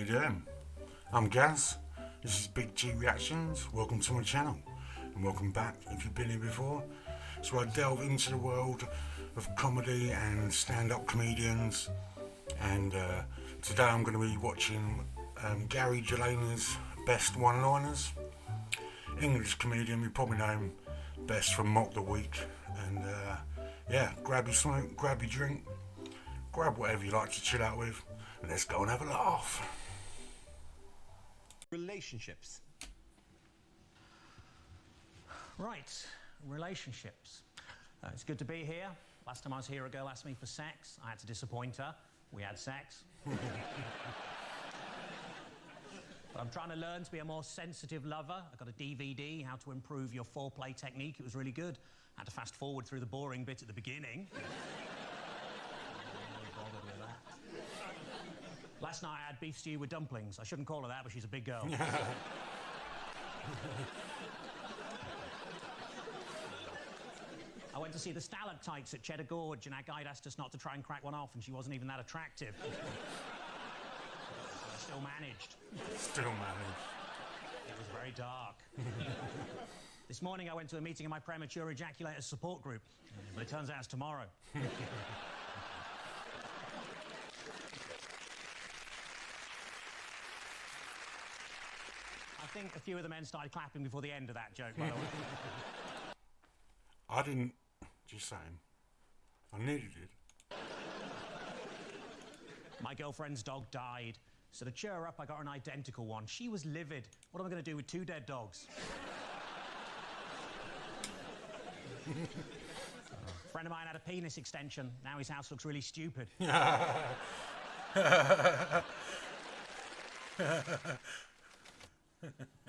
you doing? I'm Gaz. This is Big G Reactions. Welcome to my channel, and welcome back if you've been here before. So I delve into the world of comedy and stand-up comedians, and today I'm going to be watching Gary Delaney's best one-liners. English comedian, you probably know him best from Mock the Week, and yeah, grab your smoke, grab your drink, grab whatever you like to chill out with, and let's go and have a laugh. Relationships. Right, relationships. It's good to be here. Last time I was here, a girl asked me for sex. I had to disappoint her. We had sex. But I'm trying to learn to be a more sensitive lover. I got a DVD, How to Improve Your Foreplay Technique. It was really good. I had to fast forward through the boring bit at the beginning. Bothered with that. Last night I had beef stew with dumplings. I shouldn't call her that, but she's a big girl. I went to see the stalactites at Cheddar Gorge, and our guide asked us not to try and crack one off, and she wasn't even that attractive. Still managed. Still managed. It was very dark. This morning I went to a meeting of my premature ejaculators support group, but it turns out it's tomorrow. I think a few of the men started clapping before the end of that joke, by the way. I didn't. Just saying. I nearly did. My girlfriend's dog died, so to cheer her up, I got her an identical one. She was livid. What am I going to do with two dead dogs? A friend of mine had a penis extension. Now his house looks really stupid. And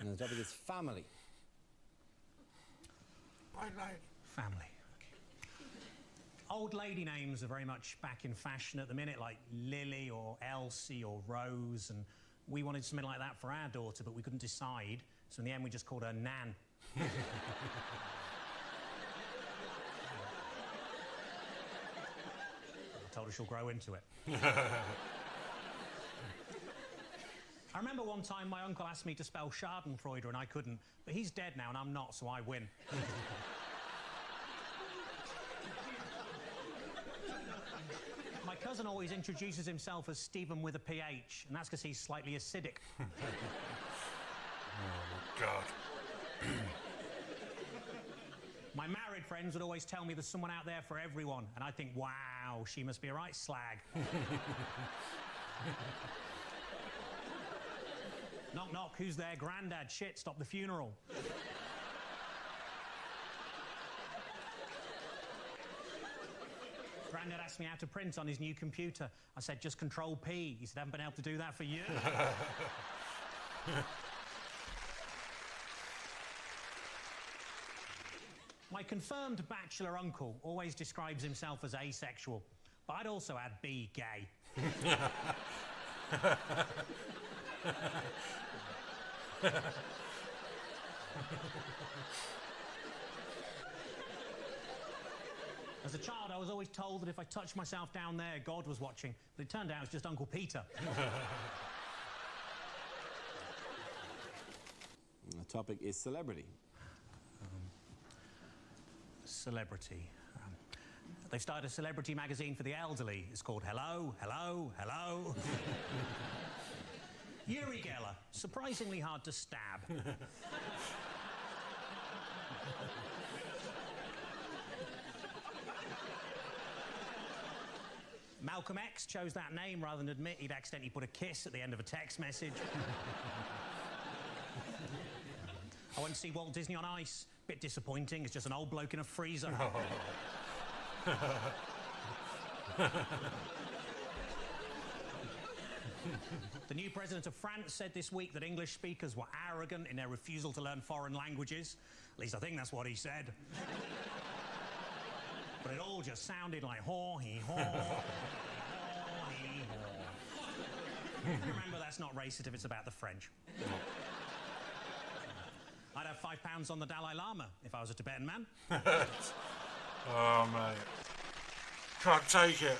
the topic is family. Family. Okay. Old lady names are very much back in fashion at the minute, like Lily or Elsie or Rose, and we wanted something like that for our daughter, but we couldn't decide, so in the end we just called her Nan. I told her she'll grow into it. I remember one time my uncle asked me to spell Schadenfreude and I couldn't, but he's dead now and I'm not, so I win. My cousin always introduces himself as Stephen with a PH, and that's because he's slightly acidic. Oh, God. My married friends would always tell me there's someone out there for everyone, and I think, wow, she must be a right slag. Knock, knock, who's there? Grandad, shit, stop the funeral. Grandad asked me how to print on his new computer. I said, just Control P. He said, I haven't been able to do that for years. My confirmed bachelor uncle always describes himself as asexual, but I'd also add be gay. As a child, I was always told that if I touched myself down there, God was watching, but it turned out it was just Uncle Peter. The topic is celebrity. Celebrity. They've started a celebrity magazine for the elderly. It's called Hello, Hello, Hello. Uri Geller, surprisingly hard to stab. Malcolm X chose that name rather than admit he'd accidentally put a kiss at the end of a text message. I went to see Walt Disney on Ice. Bit disappointing, it's just an old bloke in a freezer. The new president of France said this week that English speakers were arrogant in their refusal to learn foreign languages. At least I think that's what he said. But it all just sounded like haw-hee-haw, haw-hee-haw. Remember, that's not racist if it's about the French. I'd have £5 on the Dalai Lama if I was a Tibetan man. Oh, mate. Can't take it.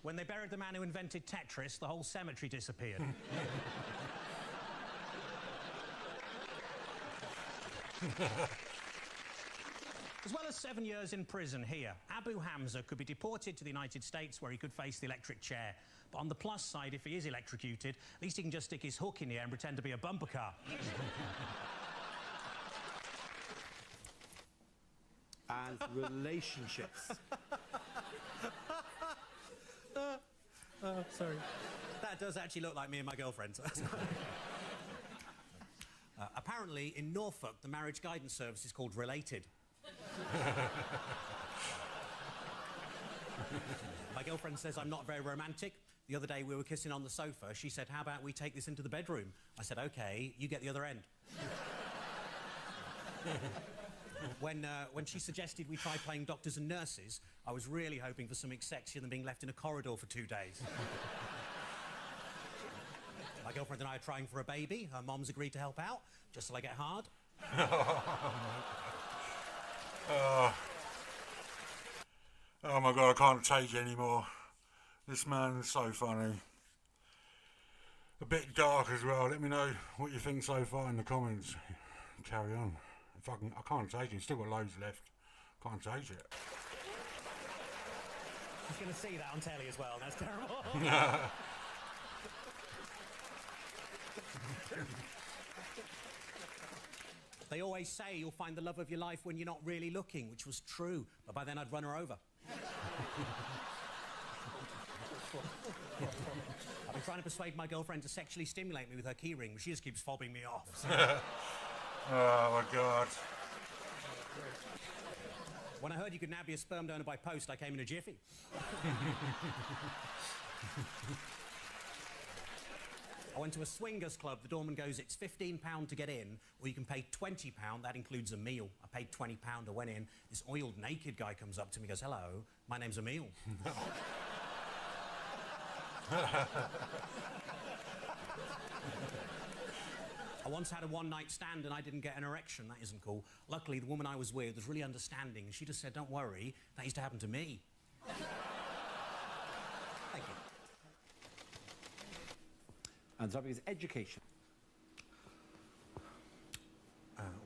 When they buried the man who invented Tetris, the whole cemetery disappeared. As well as 7 years in prison here, Abu Hamza could be deported to the United States where he could face the electric chair. But on the plus side, if he is electrocuted, at least he can just stick his hook in the air and pretend to be a bumper car. And relationships. Sorry. That does actually look like me and my girlfriend. Apparently, in Norfolk, the marriage guidance service is called Related. My girlfriend says I'm not very romantic. The other day we were kissing on the sofa. She said, how about we take this into the bedroom? I said, OK, you get the other end. When she suggested we try playing doctors and nurses, I was really hoping for something sexier than being left in a corridor for 2 days. My girlfriend and I are trying for a baby. Her mom's agreed to help out, just till I get hard. Oh my God, I can't take it anymore. This man's so funny. A bit dark as well. Let me know what you think so far in the comments. Carry on. I can't take it. Still got loads left. Can't take it. She's going to see that on telly as well. That's terrible. They always say you'll find the love of your life when you're not really looking, which was true, but by then I'd run her over. I've been trying to persuade my girlfriend to sexually stimulate me with her key ring, but she just keeps fobbing me off. Oh my God. When I heard you could now be a sperm donor by post, I came in a jiffy. I went to a swingers club. The doorman goes, it's £15 to get in, or you can pay £20. That includes a meal. I paid £20. I went in. This oiled naked guy comes up to me and goes, hello, my name's Emil. I once had a one-night stand and I didn't get an erection. That isn't cool. Luckily, the woman I was with was really understanding, and she just said, don't worry, that used to happen to me. Thank you. And the topic is education.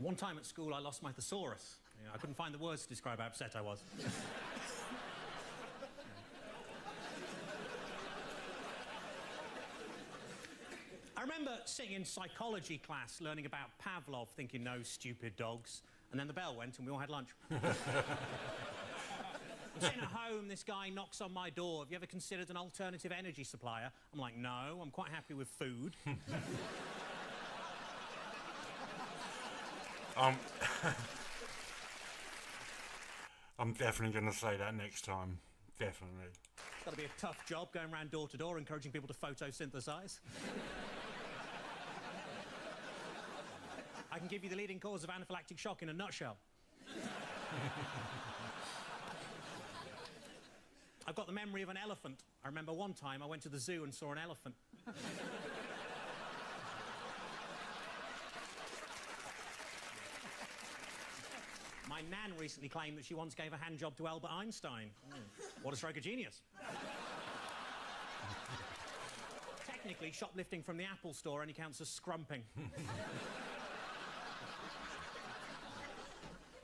One time at school, I lost my thesaurus. You know, I couldn't find the words to describe how upset I was. I remember sitting in psychology class learning about Pavlov, thinking, no stupid dogs. And then the bell went and we all had lunch. I'm sitting at home, this guy knocks on my door. Have you ever considered an alternative energy supplier? I'm like, no, I'm quite happy with food. I'm definitely going to say that next time. Definitely. It's got to be a tough job going around door to door encouraging people to photosynthesize. I can give you the leading cause of anaphylactic shock in a nutshell. I've got the memory of an elephant. I remember one time I went to the zoo and saw an elephant. My nan recently claimed that she once gave a hand job to Albert Einstein. What a stroke of genius. Technically, shoplifting from the Apple store only counts as scrumping.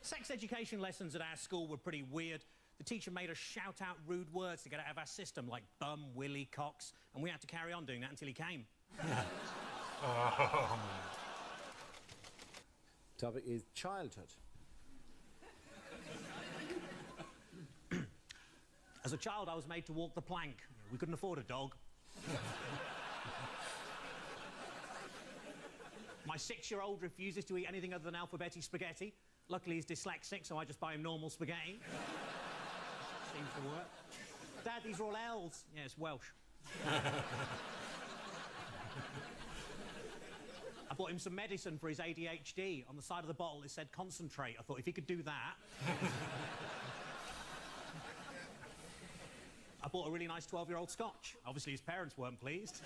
Sex education lessons at our school were pretty weird. The teacher made us shout out rude words to get out of our system, like bum, willy, cocks, and we had to carry on doing that until he came. Topic is childhood. As a child, I was made to walk the plank. We couldn't afford a dog. My 6-year-old refuses to eat anything other than alphabetti spaghetti. Luckily, he's dyslexic, so I just buy him normal spaghetti. Seems to work. Dad, these are all L's. Yeah, it's Welsh. I bought him some medicine for his ADHD. On the side of the bottle, it said concentrate. I thought, if he could do that... I bought a really nice 12-year-old scotch. Obviously, his parents weren't pleased.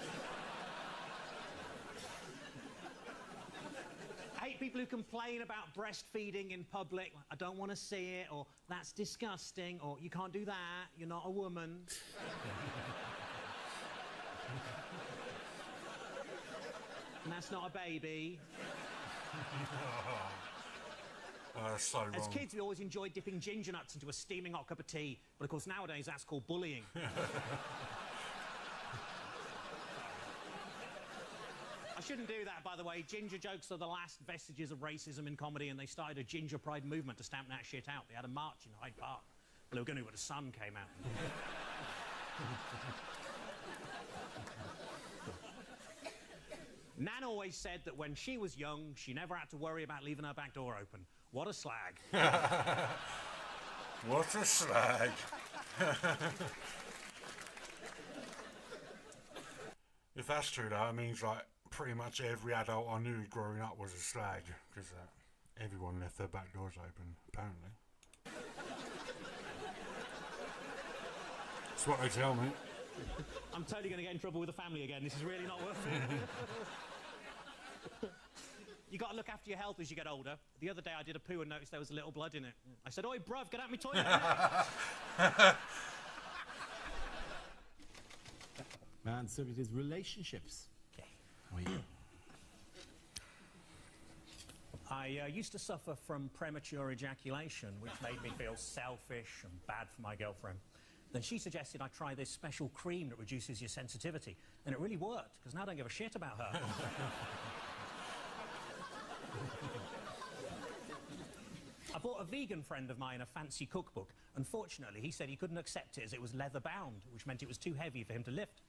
I hate people who complain about breastfeeding in public. I don't want to see it, or that's disgusting, or you can't do that, you're not a woman. And that's not a baby. That's so wrong. As kids, we always enjoyed dipping ginger nuts into a steaming hot cup of tea. But of course, nowadays, that's called bullying. I shouldn't do that, by the way. Ginger jokes are the last vestiges of racism in comedy, and they started a ginger pride movement to stamp that shit out. They had a march in Hyde Park. Well, they were going to when the sun came out. Nan always said that when she was young, she never had to worry about leaving her back door open. What a slag. What a slag. If that's true, though, it means, like, pretty much every adult I knew growing up was a slag, because everyone left their back doors open, apparently. That's what they tell me. I'm totally going to get in trouble with the family again. This is really not worth it. You got to look after your health as you get older. The other day I did a poo and noticed there was a little blood in it. I said, "Oi, bruv, get out my toilet." And subject is relationships. Okay. How are you? I used to suffer from premature ejaculation, which made me feel selfish and bad for my girlfriend. Then she suggested I try this special cream that reduces your sensitivity. And it really worked, because now I don't give a shit about her. I bought a vegan friend of mine a fancy cookbook. Unfortunately, he said he couldn't accept it as it was leather bound, which meant it was too heavy for him to lift.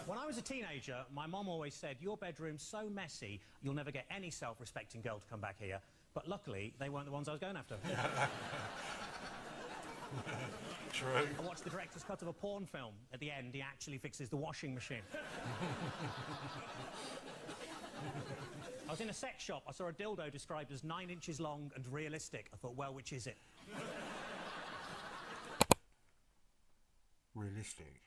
When I was a teenager, my mom always said, "Your bedroom's so messy, you'll never get any self-respecting girl to come back here." But luckily, they weren't the ones I was going after. True. I watched the director's cut of a porn film. At the end, he actually fixes the washing machine. I was in a sex shop. I saw a dildo described as 9 inches long and realistic. I thought, well, which is it? Realistic.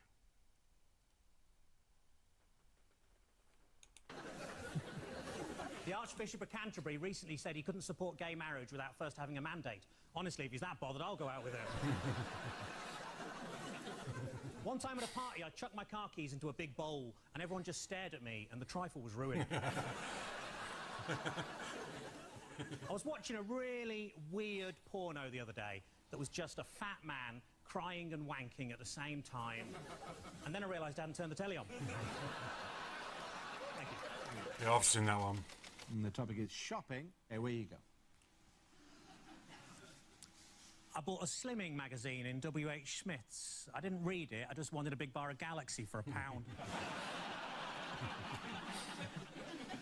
The Archbishop of Canterbury recently said he couldn't support gay marriage without first having a mandate. Honestly, if he's that bothered, I'll go out with him. One time at a party, I chucked my car keys into a big bowl, and everyone just stared at me, and the trifle was ruined. I was watching a really weird porno the other day that was just a fat man crying and wanking at the same time, and then I realised I hadn't turned the telly on. Thank you. Yeah, I've seen that one. And the topic is shopping. Away you go. I bought a slimming magazine in W.H. Smith's. I didn't read it, I just wanted a big bar of Galaxy for £1.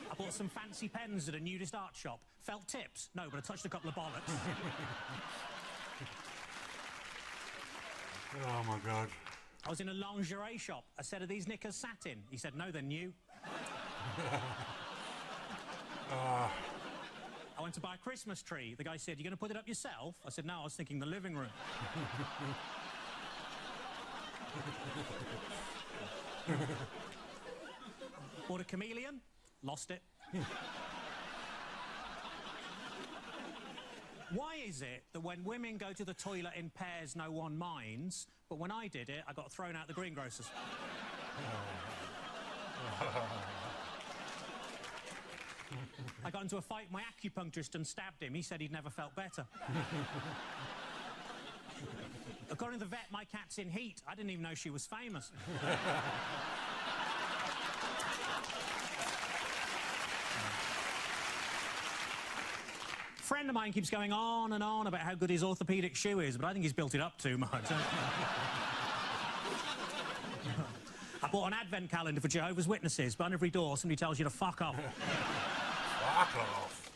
I bought some fancy pens at a nudist art shop. Felt tips? No, but I touched a couple of bollocks. Oh, my God. I was in a lingerie shop. I said, "Are these knickers satin?" He said, "No, they're new." I went to buy a Christmas tree. The guy said, "You going to put it up yourself?" I said, "No, I was thinking the living room." Bought a chameleon, lost it. Why is it that when women go to the toilet in pairs, no one minds, but when I did it, I got thrown out the greengrocers? I got into a fight with my acupuncturist and stabbed him. He said he'd never felt better. According to the vet, my cat's in heat. I didn't even know she was famous. A friend of mine keeps going on and on about how good his orthopaedic shoe is, but I think he's built it up too much. I bought an advent calendar for Jehovah's Witnesses, but on every door somebody tells you to fuck off. Fuck off.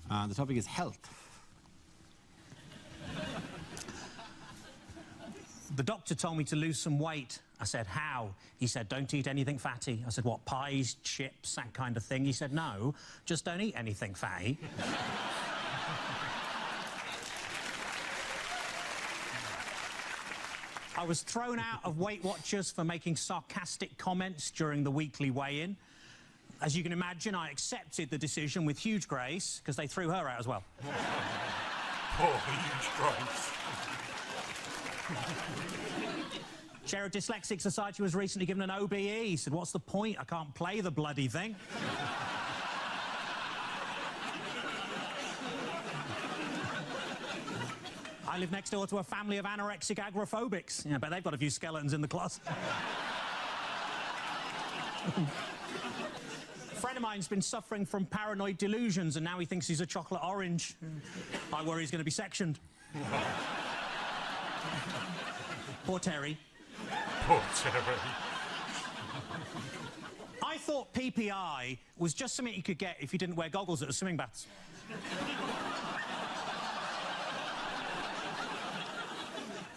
And the topic is health. The doctor told me to lose some weight. I said, "How?" He said, "Don't eat anything fatty." I said, "What, pies, chips, that kind of thing?" He said, "No, just don't eat anything fatty." I was thrown out of Weight Watchers for making sarcastic comments during the weekly weigh-in. As you can imagine, I accepted the decision with huge grace, because they threw her out as well. Poor huge grace. Chair of Dyslexic Society was recently given an OBE. He said, what's the point? I can't play the bloody thing. I live next door to a family of anorexic agoraphobics. Yeah, but they've got a few skeletons in the closet. A friend of mine's been suffering from paranoid delusions and now he thinks he's a chocolate orange. I worry he's going to be sectioned. Poor Terry. Poor Terry. I thought PPI was just something you could get if you didn't wear goggles at the swimming baths.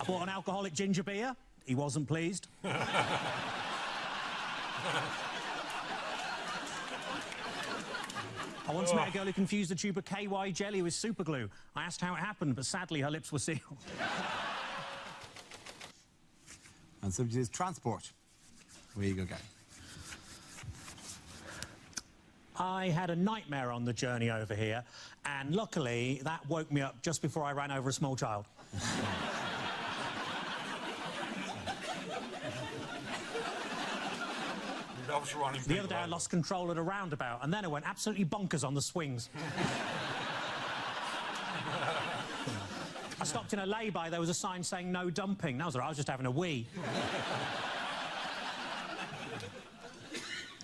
I bought an alcoholic ginger beer. He wasn't pleased. I once met a girl who confused a tube of KY jelly with super glue. I asked how it happened, but sadly her lips were sealed. And subject is transport. Where you go, Gary? I had a nightmare on the journey over here, and luckily that woke me up just before I ran over a small child. The other day I lost control at a roundabout and then I went absolutely bonkers on the swings. I stopped in a lay-by, there was a sign saying no dumping. That was all right, I was just having a wee.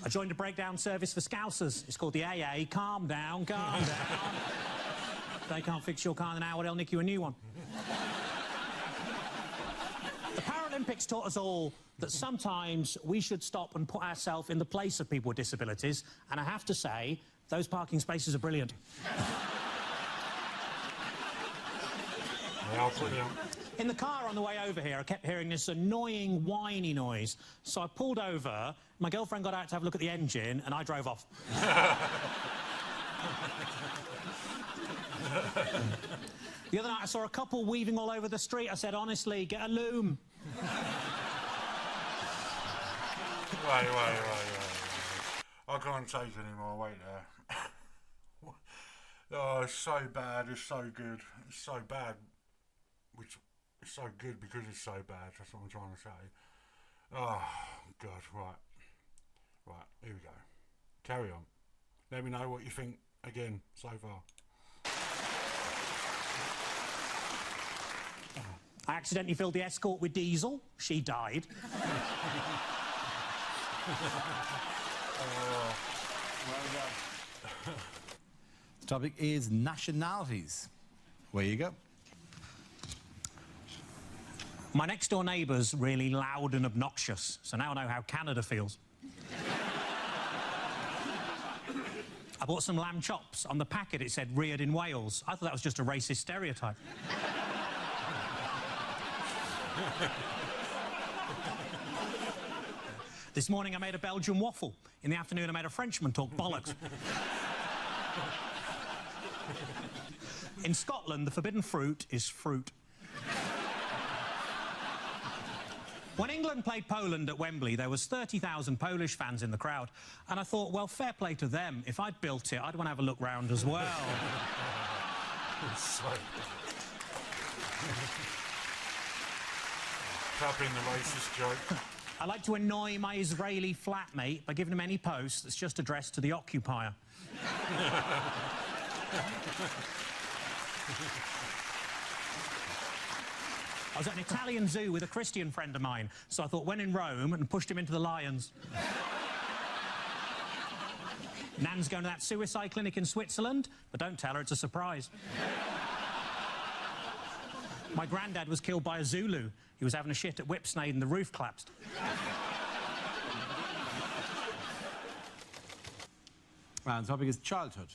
I joined a breakdown service for Scousers. It's called the AA. Calm down, calm down. If they can't fix your car in an hour, they'll nick you a new one. The Paralympics taught us all that sometimes we should stop and put ourselves in the place of people with disabilities, and I have to say, those parking spaces are brilliant. They are brilliant. In the car on the way over here, I kept hearing this annoying, whiny noise, so I pulled over, my girlfriend got out to have a look at the engine, and I drove off. The other night I saw a couple weaving all over the street. I said, honestly, get a loom. Wait. I can't take anymore, wait there. Oh, it's so bad, it's so good. It's so bad, which is so good because it's so bad, that's what I'm trying to say. Oh, God, right. Right, here we go. Carry on. Let me know what you think, again, so far. I accidentally filled the Escort with diesel. She died. The topic is nationalities. Where you go? My next door neighbour's really loud and obnoxious, so now I know how Canada feels. I bought some lamb chops. On the packet it said reared in Wales. I thought that was just a racist stereotype. This morning I made a Belgian waffle. In the afternoon I made a Frenchman talk bollocks. In Scotland, the forbidden fruit is fruit. When England played Poland at Wembley, there was 30,000 Polish fans in the crowd. And I thought, well, fair play to them. If I'd built it, I'd want to have a look round as well. Tapping the racist joke. I like to annoy my Israeli flatmate by giving him any post that's just addressed to the occupier. I was at an Italian zoo with a Christian friend of mine, so I thought, when in Rome, and pushed him into the lions. Nan's going to that suicide clinic in Switzerland, but don't tell her, it's a surprise. My granddad was killed by a Zulu. He was having a shit at Whipsnade and the roof collapsed. And the topic is childhood.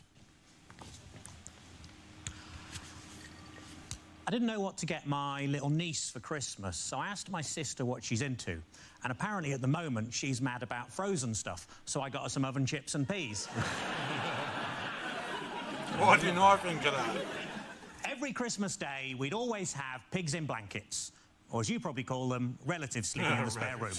I didn't know what to get my little niece for Christmas, so I asked my sister what she's into. And apparently at the moment she's mad about frozen stuff, so I got her some oven chips and peas. Why didn't I think of that? Every Christmas day we'd always have pigs in blankets, or as you probably call them, relatives sleeping in the spare room.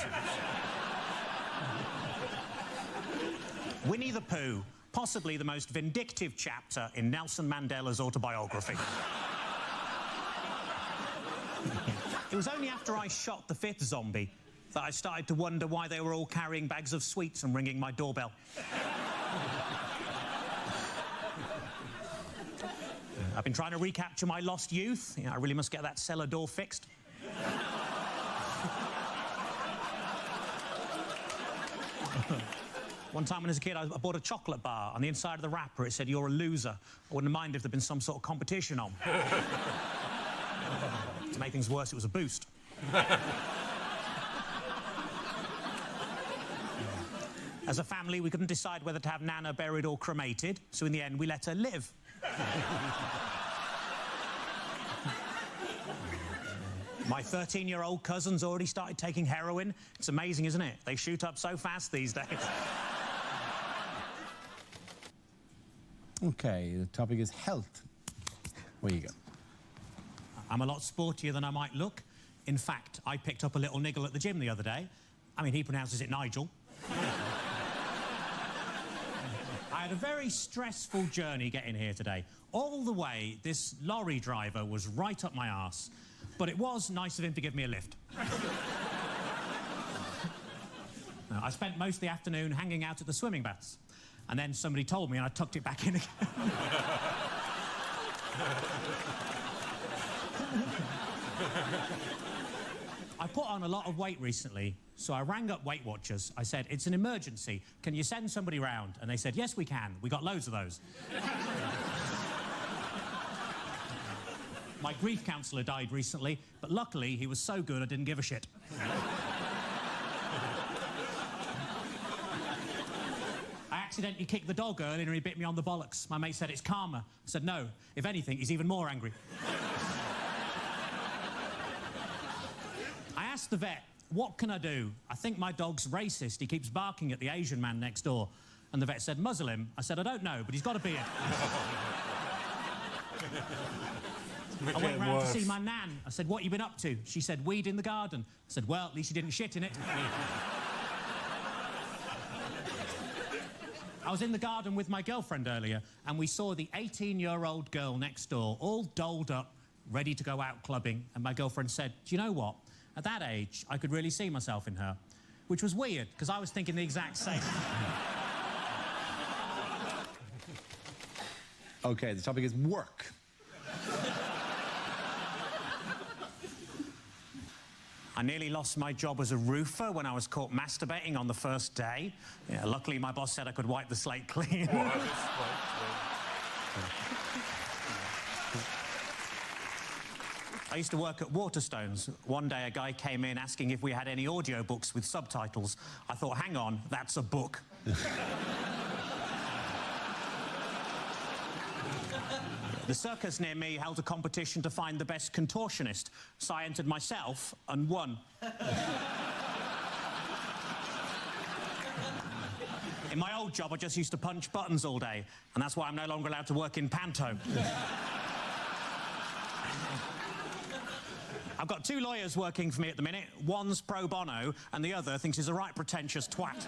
Winnie the Pooh, possibly the most vindictive chapter in Nelson Mandela's autobiography. It was only after I shot the 5th zombie that I started to wonder why they were all carrying bags of sweets and ringing my doorbell. I've been trying to recapture my lost youth. You know, I really must get that cellar door fixed. One time when I was a kid, I bought a chocolate bar. On the inside of the wrapper, it said, "You're a loser." I wouldn't mind if there'd been some sort of competition on. To make things worse, it was a boost. As a family, we couldn't decide whether to have Nana buried or cremated, so in the end, we let her live. My 13-year-old cousin's already started taking heroin. It's amazing, isn't it? They shoot up so fast these days. Okay, the topic is health. Where you go? I'm a lot sportier than I might look. In fact, I picked up a little niggle at the gym the other day. I mean, he pronounces it Nigel. I had a very stressful journey getting here today. All the way, this lorry driver was right up my arse. But it was nice of him to give me a lift. I spent most of the afternoon hanging out at the swimming baths. And then somebody told me and I tucked it back in again. I put on a lot of weight recently, so I rang up Weight Watchers. I said, "It's an emergency. Can you send somebody round?" And they said, "Yes, we can. We got loads of those." My grief counsellor died recently, but luckily he was so good I didn't give a shit. I accidentally kicked the dog earlier and he bit me on the bollocks. My mate said it's karma. I said no. If anything, he's even more angry. I asked the vet, "What can I do? I think my dog's racist. He keeps barking at the Asian man next door." And the vet said, "Muzzle him." I said, "I don't know, but he's got a beard." I went round to see my nan. I said, "What you been up to?" She said, "Weed in the garden." I said, "Well, at least you didn't shit in it." I was in the garden with my girlfriend earlier, and we saw the 18-year-old girl next door, all dolled up, ready to go out clubbing. And my girlfriend said, "Do you know what? At that age, I could really see myself in her." Which was weird, because I was thinking the exact same. Okay, the topic is work. I nearly lost my job as a roofer when I was caught masturbating on the first day. Yeah, luckily, my boss said I could wipe the slate clean. I used to work at Waterstones. One day, a guy came in asking if we had any audiobooks with subtitles. I thought, hang on, that's a book. The circus near me held a competition to find the best contortionist, so I entered myself and won. In my old job, I just used to punch buttons all day, and that's why I'm no longer allowed to work in panto. I've got 2 lawyers working for me at the minute. One's pro bono, and the other thinks he's a right pretentious twat.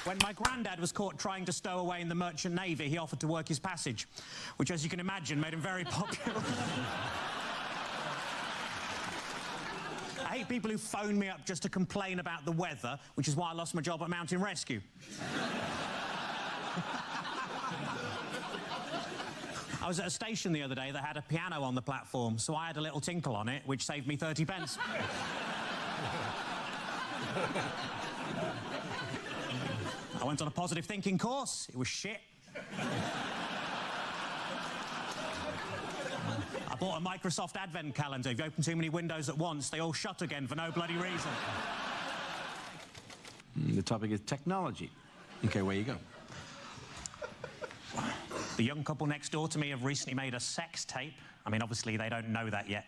When my granddad was caught trying to stow away in the Merchant Navy, he offered to work his passage, which, as you can imagine, made him very popular. I hate people who phone me up just to complain about the weather, which is why I lost my job at Mountain Rescue. I was at a station the other day that had a piano on the platform, so I had a little tinkle on it, which saved me 30 pence. I went on a positive thinking course. It was shit. I bought a Microsoft Advent calendar. If you open too many windows at once, they all shut again for no bloody reason. The topic is technology. Okay, where you go? The young couple next door to me have recently made a sex tape. I mean, obviously, they don't know that yet.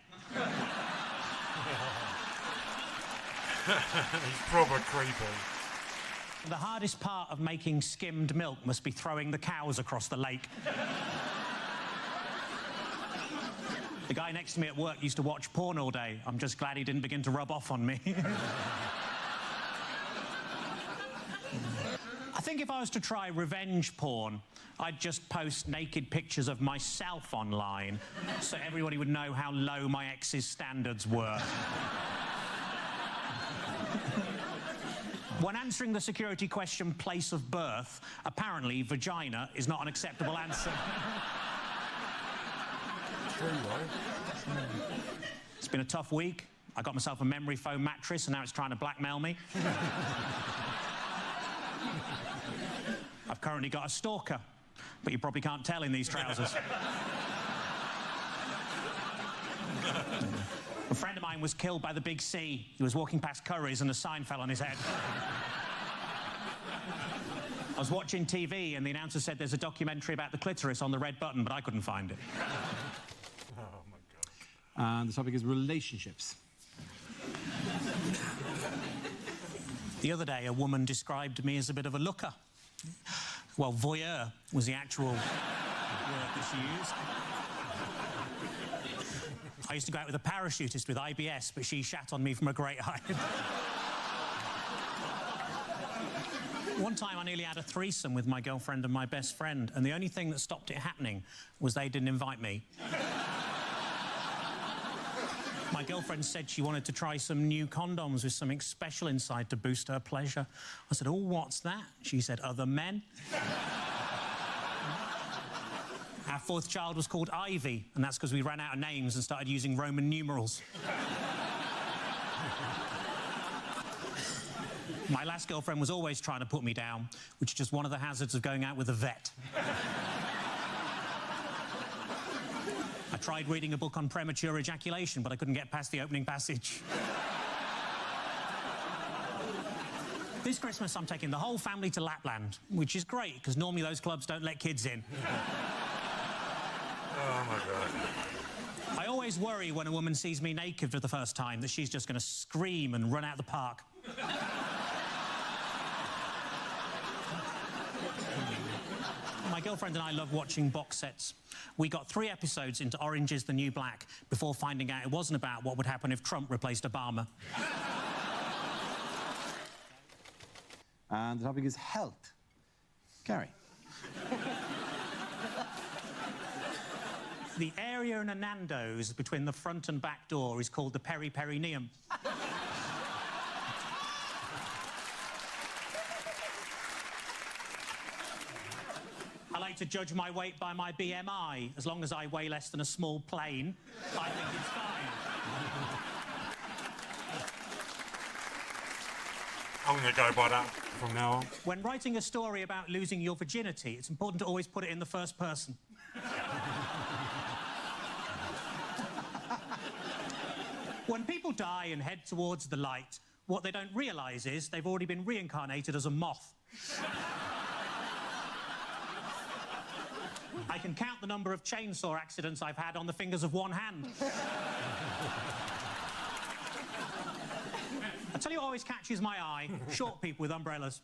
It's proper creepy. The hardest part of making skimmed milk must be throwing the cows across the lake. The guy next to me at work used to watch porn all day. I'm just glad he didn't begin to rub off on me. I think if I was to try revenge porn, I'd just post naked pictures of myself online so everybody would know how low my ex's standards were. When answering the security question, place of birth, apparently vagina is not an acceptable answer. True, though. It's been a tough week. I got myself a memory foam mattress and now it's trying to blackmail me. I've currently got a stalker, but you probably can't tell in these trousers. A friend of mine was killed by the big C. He was walking past Curry's and a sign fell on his head. I was watching TV and the announcer said there's a documentary about the clitoris on the red button, but I couldn't find it. Oh, my God. And the topic is relationships. The other day, a woman described me as a bit of a looker. Well, voyeur was the actual word that she used. I used to go out with a parachutist with IBS, but she shat on me from a great height. One time I nearly had a threesome with my girlfriend and my best friend, and the only thing that stopped it happening was they didn't invite me. My girlfriend said she wanted to try some new condoms with something special inside to boost her pleasure. I said, oh, what's that? She said, other men. Our fourth child was called Ivy, and that's because we ran out of names and started using Roman numerals. My last girlfriend was always trying to put me down, which is just one of the hazards of going out with a vet. I tried reading a book on premature ejaculation, but I couldn't get past the opening passage. This Christmas, I'm taking the whole family to Lapland, which is great, because normally those clubs don't let kids in. Oh, my God. I always worry when a woman sees me naked for the first time that she's just going to scream and run out the park. My girlfriend and I love watching box sets. We got 3 episodes into Orange is the New Black before finding out it wasn't about what would happen if Trump replaced Obama. And the topic is health. Gary. The area in a Nando's between the front and back door is called the peri-perineum. I like to judge my weight by my BMI. As long as I weigh less than a small plane, I think it's fine. I'm going to go by that from now on. When writing a story about losing your virginity, it's important to always put it in the first person. When people die and head towards the light, what they don't realise is they've already been reincarnated as a moth. I can count the number of chainsaw accidents I've had on the fingers of one hand. I tell you what always catches my eye, short people with umbrellas.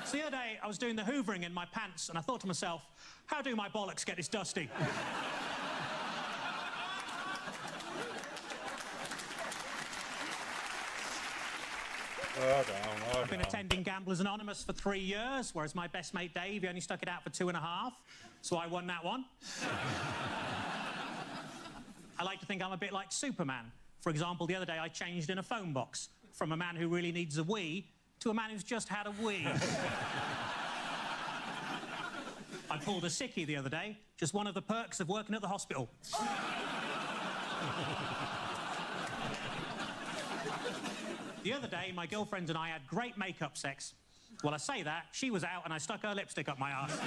So the other day, I was doing the hoovering in my pants, and I thought to myself, how do my bollocks get this dusty? I've been attending Gamblers Anonymous for 3 years, whereas my best mate Dave, he only stuck it out for 2.5, so I won that one. I like to think I'm a bit like Superman. For example, the other day I changed in a phone box from a man who really needs a wee to a man who's just had a wee. I pulled a sickie the other day, just one of the perks of working at the hospital. The other day, my girlfriend and I had great makeup sex. Well, I say that, she was out and I stuck her lipstick up my arse.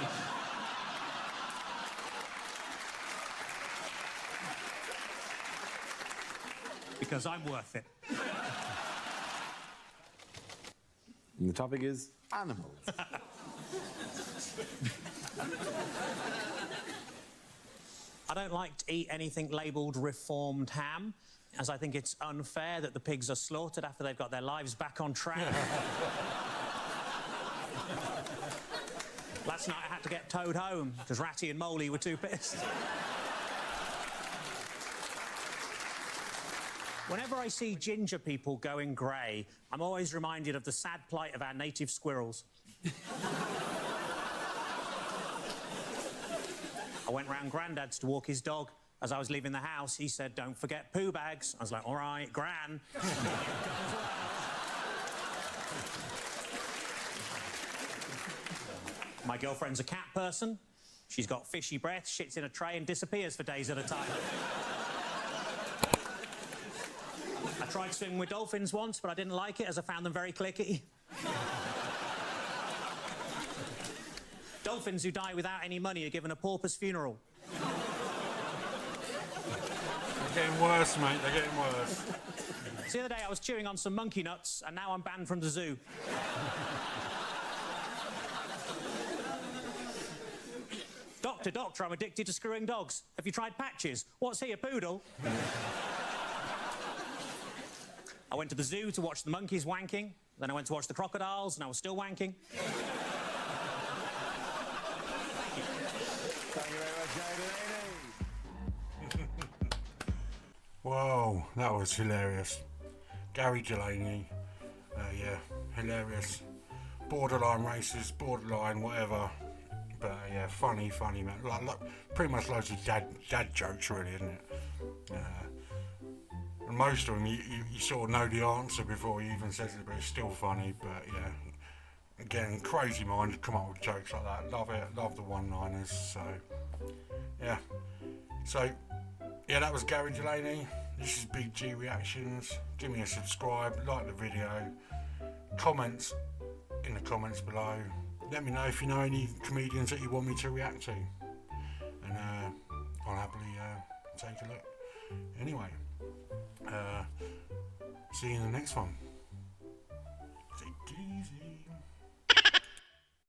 Because I'm worth it. And the topic is animals. I don't like to eat anything labelled reformed ham, as I think it's unfair that the pigs are slaughtered after they've got their lives back on track. Last night I had to get towed home because Ratty and Moley were too pissed. Whenever I see ginger people going grey, I'm always reminded of the sad plight of our native squirrels. I went round Grandad's to walk his dog. As I was leaving the house, he said, "Don't forget poo bags." I was like, "All right, Gran." My girlfriend's a cat person. She's got fishy breath, shits in a tray and disappears for days at a time. I tried swimming with dolphins once, but I didn't like it as I found them very clicky. Dolphins who die without any money are given a pauper's funeral. They're getting worse, mate. They're getting worse. So the other day I was chewing on some monkey nuts, and now I'm banned from the zoo. Doctor, I'm addicted to screwing dogs. Have you tried patches? What's he, a poodle? I went to the zoo to watch the monkeys wanking. Then I went to watch the crocodiles, and I was still wanking. Thank you very much, Gary Delaney. Whoa, that was hilarious. Gary Delaney, yeah, hilarious. Borderline racist, borderline whatever. But yeah, funny man. Like pretty much loads of dad jokes, really, isn't it? And most of them, you sort of know the answer before he even says it, but it's still funny. But yeah, again, crazy mind to come up with jokes like that. Love it, love the one-liners. So yeah, that was Gary Delaney. This is Big G Reactions. Give me a subscribe, like the video, comments in the comments below. Let me know if you know any comedians that you want me to react to, and I'll happily take a look. Anyway, see you in the next one.